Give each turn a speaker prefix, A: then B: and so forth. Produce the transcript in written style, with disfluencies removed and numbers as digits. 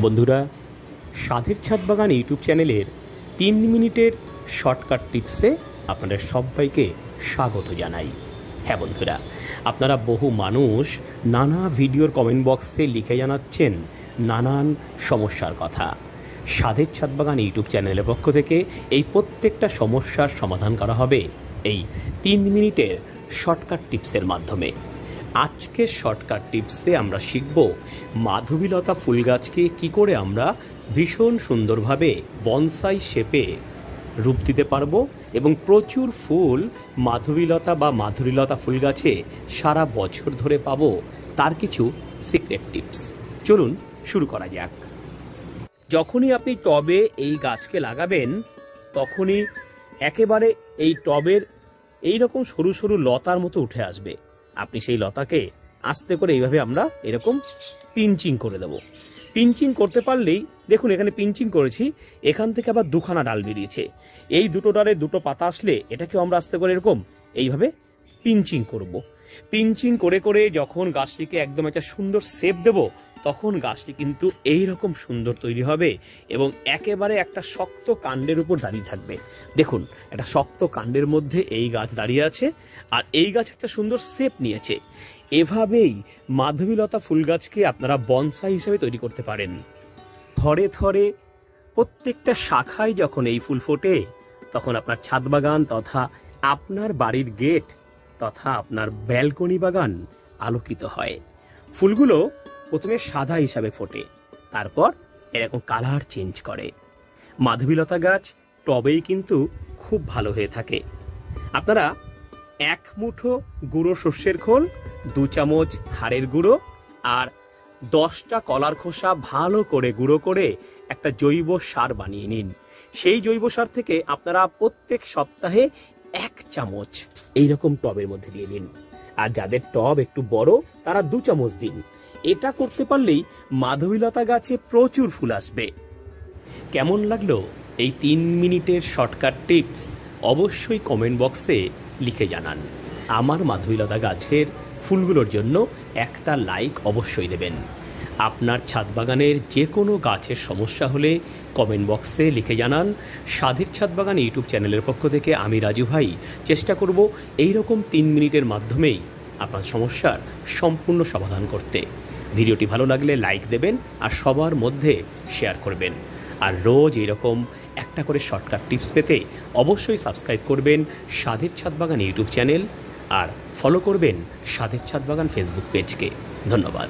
A: বন্ধুরা, স্বাদের ছাদ বাগান ইউটিউব চ্যানেলের 3 মিনিটের শর্টকাট টিপসে আপনাদের সবাইকে স্বাগত জানাই। হ্যাঁ বন্ধুরা, আপনারা বহু মানুষ নানা ভিডিওর কমেন্ট বক্সে লিখে জানাচ্ছেন নানান সমস্যার কথা। স্বাদের ছাদ বাগান ইউটিউব চ্যানেলের পক্ষ থেকে এই প্রত্যেকটা সমস্যার সমাধান করা হবে এই 3 মিনিটের শর্টকাট টিপসের মাধ্যমে। আজকের শর্টকাট টিপসে আমরা শিখব মাধবীলতা ফুল গাছকে কী করে আমরা ভীষণ সুন্দরভাবে বনসাই শেপে রূপ দিতে পারবো এবং প্রচুর ফুল মাধবীলতা বা মাধুরীলতা ফুল গাছে সারা বছর ধরে পাবো, তার কিছু সিক্রেট টিপস। চলুন শুরু করা যাক। যখনই আপনি টবে এই গাছকে লাগাবেন তখনই একেবারে এই টবের এইরকম সরু সরু লতার মতো উঠে আসবে। আপনি সেই লতাকে আস্তে করে এইভাবে আমরা এরকম পিঞ্চিং করে দেব। পিঞ্চিং করতে পারলেই দেখুন এখানে পিঞ্চিং করেছি, এখান থেকে আবার দুখানা ডাল বেরিয়েছে। এই দুটো ডালে দুটো পাতা আসলে এটাকেও আমরা আস্তে করে এরকম এইভাবে পিঞ্চিং করব। পিঞ্চিং করে করে যখন গাছটিকে একদম একটা সুন্দর শেপ দেব তখন গাছটি কিন্তু এইরকম সুন্দর তৈরি হবে এবং একেবারে একটা শক্ত কাণ্ডের উপর দাঁড়িয়ে থাকবে। দেখুন একটা শক্ত কাণ্ডের মধ্যে এই গাছ দাঁড়িয়ে আছে আর এই গাছ একটা সুন্দর শেপ নিয়েছে। এভাবেই মাধবীলতা ফুল গাছকে আপনারা বনসাই হিসেবে তৈরি করতে পারেন। থরে থরে প্রত্যেকটা শাখায় যখন এই ফুল ফোটে তখন আপনার ছাদ বাগান তথা আপনার বাড়ির গেট তথা আপনার ব্যালকনি বাগান আলোকিত হয়। ফুলগুলো প্রথমে সাদা হিসাবে ফোটে, তারপর এরকম কালার চেঞ্জ করে। মাধবীলতা গাছ টবেই কিন্তু খুব ভালো হয়ে থাকে। আপনারা 1 মুঠো গুঁড়ো সর্ষের খোল, 2 চামচ হাড়ের গুঁড়ো আর 10টা কলার খোসা ভালো করে গুঁড়ো করে একটা জৈব সার বানিয়ে নিন। সেই জৈব সার থেকে আপনারা প্রত্যেক সপ্তাহে 1 চামচ এইরকম টবের মধ্যে দিয়ে দিন। আর যাদের টব একটু বড় তারা 2 চামচ দিন। এটা করতে পারলেই মাধবীলতা গাছে প্রচুর ফুল আসবে। কেমন লাগলো এই 3 মিনিটের শর্টকাট টিপস? অবশ্যই কমেন্ট বক্সে লিখে জানান। আমার মাধবীলতা গাছের ফুলগুলোর জন্য একটা লাইক অবশ্যই দেবেন। আপনার ছাদ বাগানের যে কোনো গাছের সমস্যা হলে কমেন্ট বক্সে লিখে জানান। স্বাদের ছাদ বাগান ইউটিউব চ্যানেলের পক্ষ থেকে আমি রাজু ভাই চেষ্টা করব এইরকম 3 মিনিটের মাধ্যমেই আপনার সমস্যার সম্পূর্ণ সমাধান করতে। ভিডিওটি ভালো লাগলে লাইক দেবেন আর সবার মধ্যে শেয়ার করবেন। আর রোজ এরকম একটা করে শর্টকাট টিপস পেতে অবশ্যই সাবস্ক্রাইব করবেন স্বাদের ছাদ বাগান ইউটিউব চ্যানেল আর ফলো করবেন স্বাদের ছাদ বাগান ফেসবুক পেজকে। ধন্যবাদ।